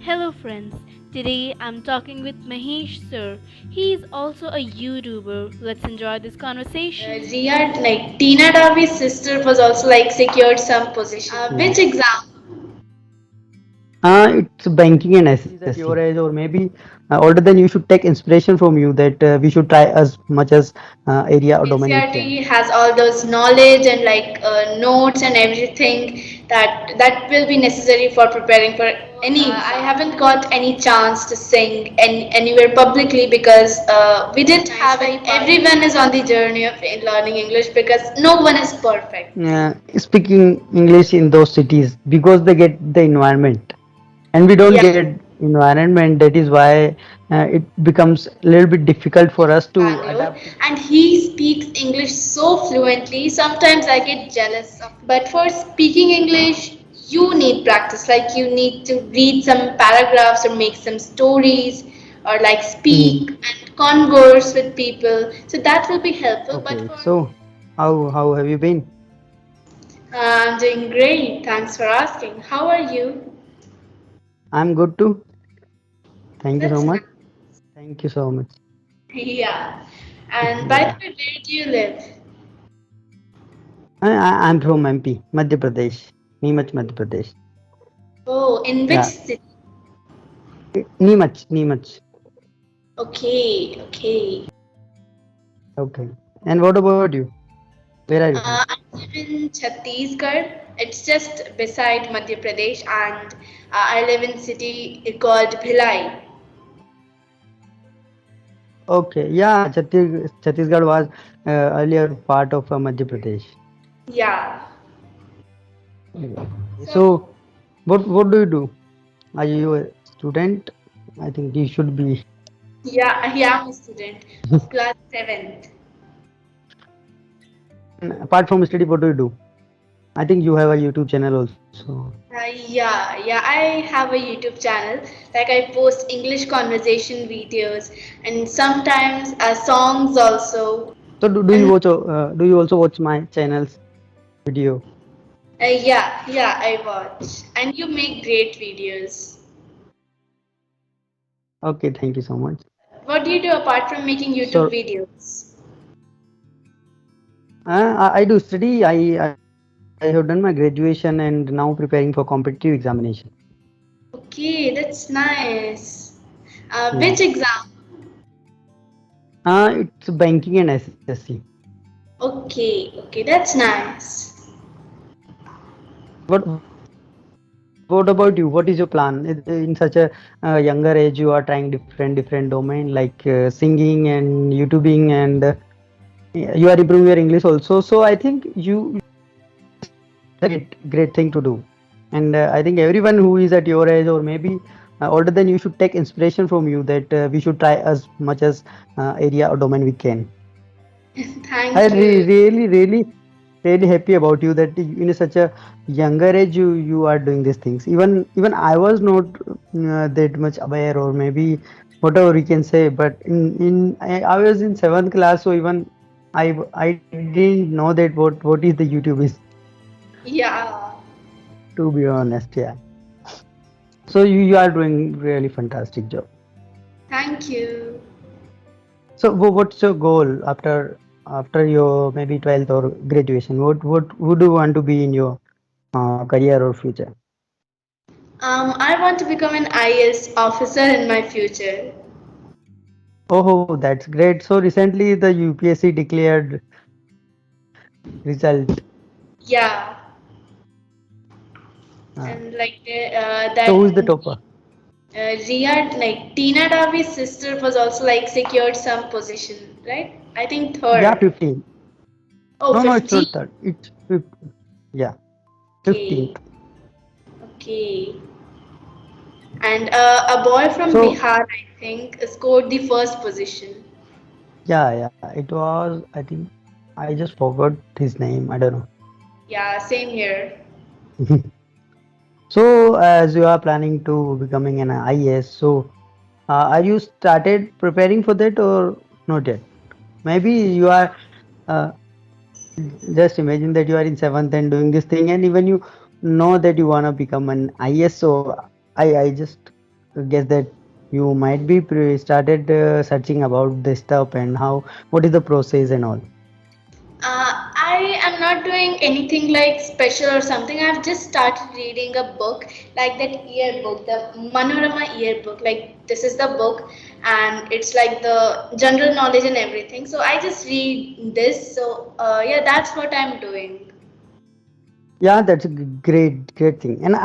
Hello friends, today I'm talking with Mahesh Sir. He is also a YouTuber. Let's enjoy this conversation. Riya, like Tina Dabi's sister, was also like secured some position. Yeah. Which exam? It's banking and SSC. Your age or maybe older than you should take inspiration from you that we should try as much as area or domain we can. NCRT has all those knowledge and like notes and everything that will be necessary for preparing for any exam. I haven't got any chance to sing anywhere publicly because we didn't have it. Everyone is on the journey of learning English because no one is perfect. Speaking English in those cities because they get the environment and we don't Yeah. get environment. That is why it becomes a little bit difficult for us to Bangalore, adapt. and he speaks English so fluently. Sometimes I get jealous of. But for speaking English, you need practice. Like you need to read some paragraphs or make some stories or like Mm, speak and converse with people. So that will be helpful. But okay, for so how have you been? I'm doing great. Thanks for asking. How are you? I'm good too. Thank you so That's nice. much. Thank you so much. Yeah. And by the Yeah. way, where do you live? I'm from MP, Madhya Pradesh, Neemuch, Madhya Pradesh. Oh, in which Yeah, city? Neemuch. Okay, okay. Okay. And what about you? Where are you from? I live in Chhattisgarh. It's just beside Madhya Pradesh, and I live in city called Bhilai. Okay. Yeah, Chhattisgarh was earlier part of Madhya Pradesh. Yeah. Okay. So So, what do you do? Are you a student? I think you should be. yeah, I am a student of class seventh. And apart from study, what do you do? I think you have a YouTube channel also. Yeah, I have a YouTube channel. Like I post English conversation videos and sometimes songs also. So And do you also watch my channel's video? yeah, I watch. And you make great videos. Okay, thank you so much. What do you do apart from making YouTube So, videos? I do study. I have done my graduation and now preparing for competitive examination. Okay, that's nice. Yeah. Which exam? It's banking and SSC. Okay, that's nice. What about you? What is your plan? In such a younger age, you are trying different domain like singing and YouTubing, and you are improving your English also. So I think you great thing to do. And I think everyone who is at your age or maybe older than you should take inspiration from you that we should try as much as area or domain we can. I Thank you. really happy about you that in such a younger age you are doing these things. Even I was not that much aware or maybe whatever we can say. But I was in seventh class, so even I didn't know that what is the YouTube is. Yeah, To be honest, yeah. So you are doing really fantastic job. thank you. So what's your goal after your maybe 12th or graduation? What would you want to be in your career or future? I want to become an IS officer in my future. Oh, that's great. So recently the UPSC declared result. Yeah, Uh, and like so who is that the topper? Riya, like Tina Davi's sister was also like secured some position, right? I think Yeah, third. 15. Oh, No, it's 15. not third. It's yeah, Okay, 15th. okay. And a boy from So Bihar, I think, scored the first position. yeah, it was. I think I just forgot his name. I don't Yeah, same here. know. So, as you are planning to becoming an IAS, so are you started preparing for that or not yet? Maybe you are uh, just imagine that you are in seventh and doing this thing, and even you know that you wanna become an IAS. So I just guess that you might be started searching about this stuff and how what is the process and all. I am not doing anything like special or something. I've just started reading a book, like that yearbook, the Manorama yearbook. Like this is the book, and it's like the general knowledge and everything. So I just read this. So yeah, that's what I'm doing. Yeah, that's a great thing. And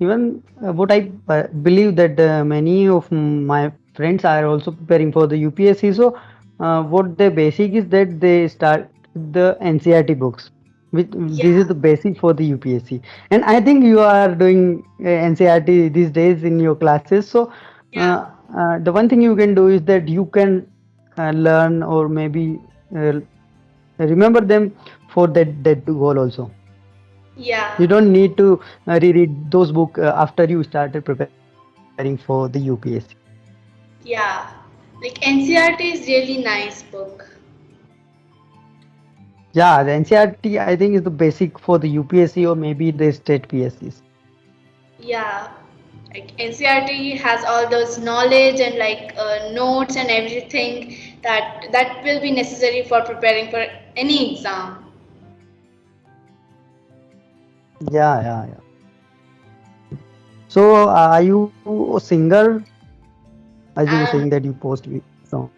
even what I believe that many of my friends are also preparing for the UPSC. So what the basic is that they start the NCRT books, which this is Yeah, the basic for the UPSC. And I think you are doing NCRT these days in your classes. So yeah, the one thing you can do is that you can learn or maybe remember them for that goal also. yeah, You don't need to reread those books after you started preparing for the UPSC. yeah. Like NCRT is really nice book. Yeah, the NCRT I think is the basic for the UPSC or maybe the state PSCs. Yeah, like NCRT has all those knowledge and like notes and everything that will be necessary for preparing for any exam. Yeah, yeah, yeah. So are you a singer? As you were Um, saying that you post song.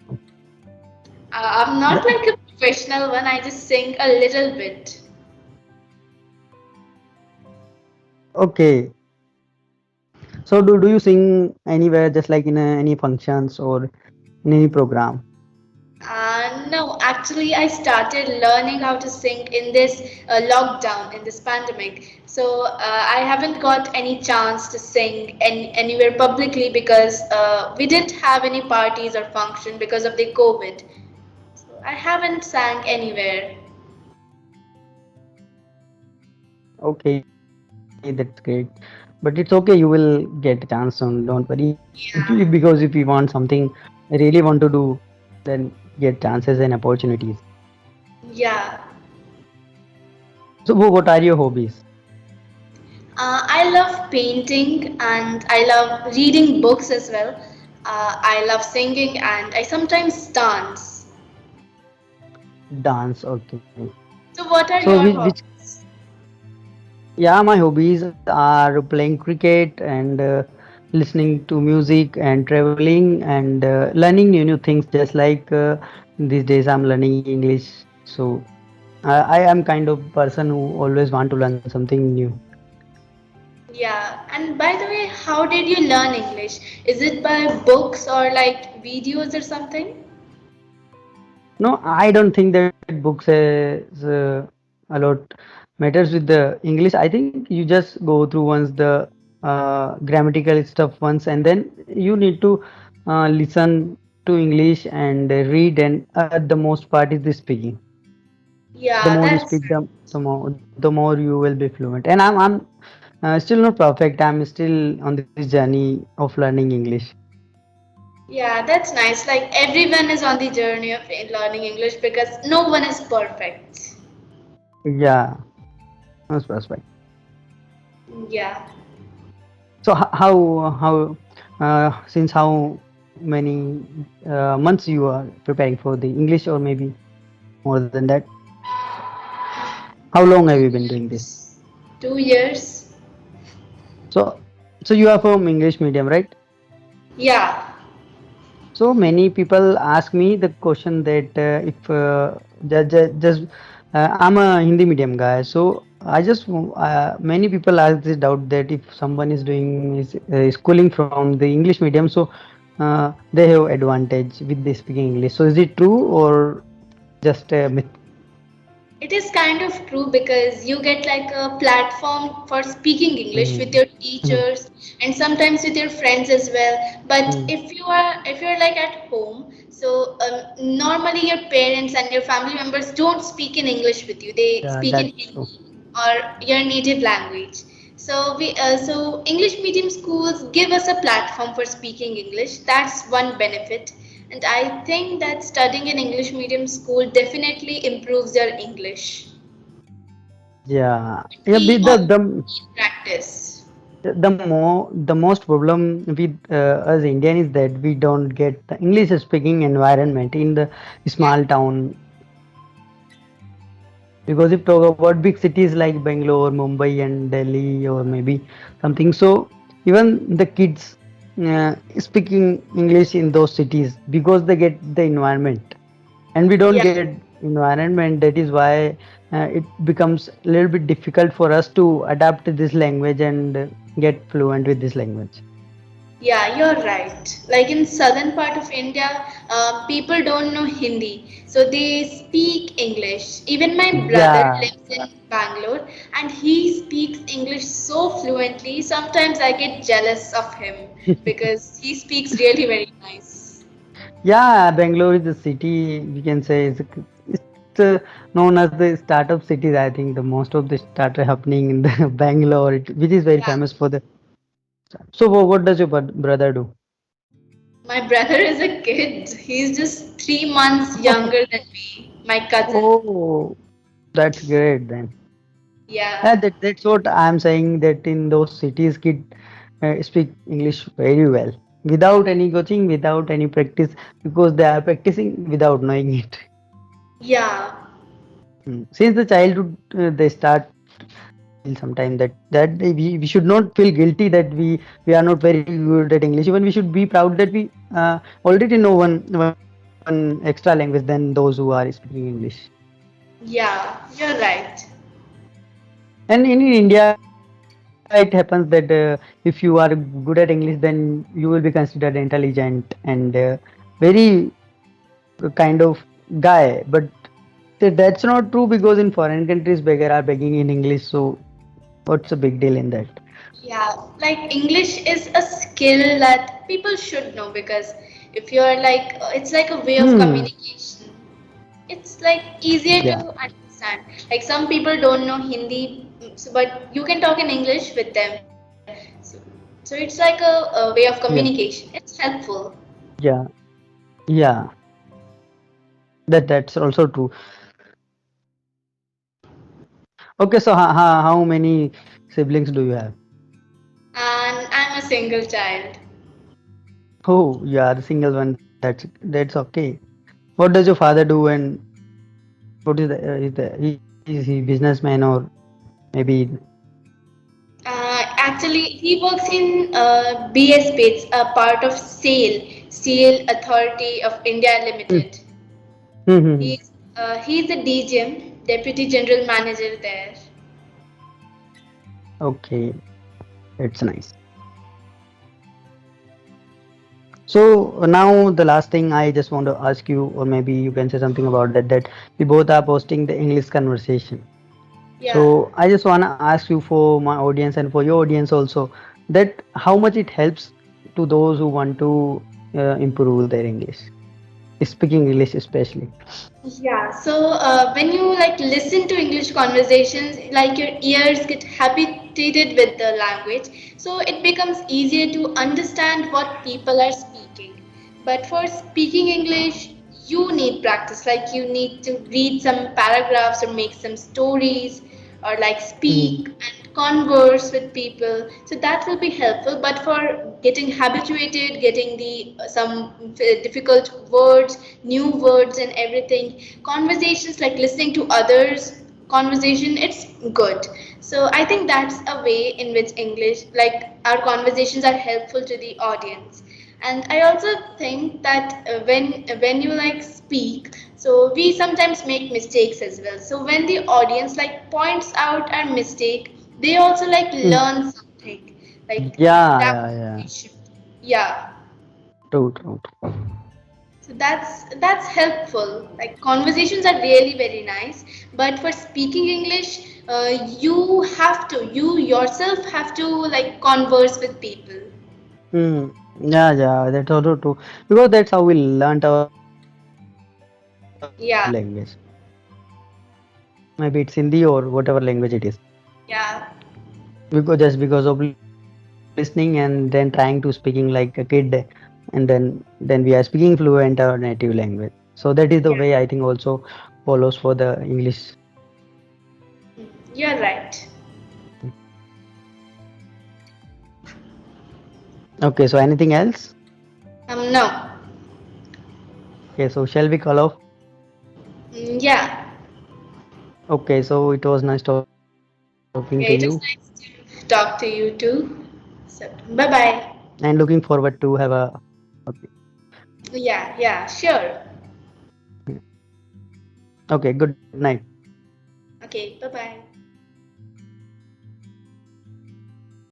I'm not like a professional one. I just sing a little bit. Okay. So do you sing anywhere just like in any functions or in any program? No, actually, I started learning how to sing in this lockdown, in this pandemic. So I haven't got any chance to sing anywhere publicly because we didn't have any parties or function because of the COVID. So I haven't sang anywhere. Okay, that's great. But it's okay, you will get a chance soon. Don't worry. Yeah, Because if you want something really want to do, then get chances and opportunities. yeah. So what are your hobbies? I love painting and I love reading books as well. I love singing and I sometimes dance. Dance, okay. So, what are So your which hobbies? yeah, my hobbies are playing cricket and listening to music and traveling and learning new things. Just like these days, I'm learning English. So I am kind of person who always want to learn something new. Yeah, and by the way, how did you learn English? Is it by books or like videos or something? No, I don't think that books is a lot matters with the English. I think you just go through once the grammatical stuff once, and then you need to listen to English and read. And the most part is the speaking. The Yeah, more you that's speak, the more you will be fluent. And I'm still not perfect. I'm still on this journey of learning English. yeah, that's nice. Like everyone is on the journey of learning English because no one is perfect. Yeah, that's perfect. Yeah. So since how many months you are preparing for the English or maybe more than that? How long have you been doing this? 2 years. So you are from English medium, right? Yeah. So many people ask me the question that if just I'm a Hindi medium guy, so I just many people ask this doubt that if someone is doing is schooling from the English medium, so they have advantage with the speaking English. So is it true or just a myth? It is kind of true because you get like a platform for speaking English with Mm. your Mm. teachers and sometimes with your friends as well. But Mm. if you're like at home, so normally your parents and your family members don't speak in English with you. They Yeah, speak in that's true. Hindi or your native language. So English medium schools give us a platform for speaking English. That's one benefit. And I think that studying in English medium school definitely improves your English. Yeah, yeah. We all The need practice. the most problem with us Indian is that we don't get the English speaking environment in the Yeah. small town. Because if talk about big cities like Bangalore, Mumbai, and Delhi, or maybe something, so even the kids speaking English in those cities because they get the environment, and we don't Yeah. get environment. That is why it becomes a little bit difficult for us to adapt to this language and get fluent with this language. Yeah, you're right. Like in southern part of India, people don't know Hindi, so they speak English. Even my brother Yeah, lives in Bangalore, and he speaks English so fluently. Sometimes I get jealous of him because he speaks really very nice. yeah. Bangalore is the city we can say it's known as the startup cities. I think the most of the start happening in the Bangalore, which is very Yeah, famous for the. So what does your brother do? my brother is a kid. He's just 3 months younger than me. My cousin. Oh, that's great then. Yeah, Yeah. that's what I'm saying. That in those cities, kids speak English very well without any coaching, without any practice, because they are practicing without knowing it. Yeah. Since the childhood, they start feel sometimes that we should not feel guilty that we are not very good at English. Even we should be proud that we already know one extra language than those who are speaking English. Yeah. You're right. And in India, it happens that if you are good at English, then you will be considered intelligent and very kind of guy. But that's not true because in foreign countries, beggar are begging in English. So what's the big deal in that? Yeah, like English is a skill that people should know because if you're like, it's like a way of Hmm. communication. It's like easier to Yeah. understand. Like some people don't know Hindi, but you can talk in English with them. So it's like a way of communication. Yeah. It's helpful. Yeah. Yeah. That's also true. Okay. So how many siblings do you have? And I'm a single child. Oh, you are the single one. That's okay. What does your father do, and what is he businessman or maybe? Actually, he works in BSP, it's a part of Sale Authority of India Hmm, Limited. hmm. He's the DGM, Deputy General Manager there. Okay, that's nice. So now the last thing I just want to ask you, or maybe you can say something about that. That we both are posting the English conversation. Yeah. So I just want to ask you for my audience and for your audience also that how much it helps to those who want to improve their English, speaking English especially. Yeah, so when you like listen to English conversations, like your ears get habituated with the language, so it becomes easier to understand what people are speaking. But for speaking English, you need practice. Like you need to read some paragraphs or make some stories or like Mm, speak and converse with people. So that will be helpful. But for getting habituated, getting the some difficult words, new words, and everything, conversations like listening to others conversation, it's good. So I think that's a way in which English, like our conversations, are helpful to the audience. And I also think that when you like speak, so we sometimes make mistakes as well. So when the audience like points out our mistake, they also like mm. learn something, like Yeah, that yeah, yeah. motivation. Yeah. True, true, true. So that's helpful. Like conversations are really very nice, but for speaking English, you yourself have to like converse with people. Mm. Yeah, yeah, that's also true. Because that's how we learnt our language. Yeah, Maybe it's Hindi or whatever language it is. yeah, Because of listening and then trying to speaking like a kid, and then we are speaking fluent our native language. So that is the way I think yeah. also follows for the English. You're right. Okay, so anything else? No. Okay, so shall we call off? Yeah. Okay, so it was nice talking to you Okay, it was nice to talk to you too. So, bye bye. and looking forward to have a okay. Yeah, yeah, sure. Okay, good night. Okay, bye bye.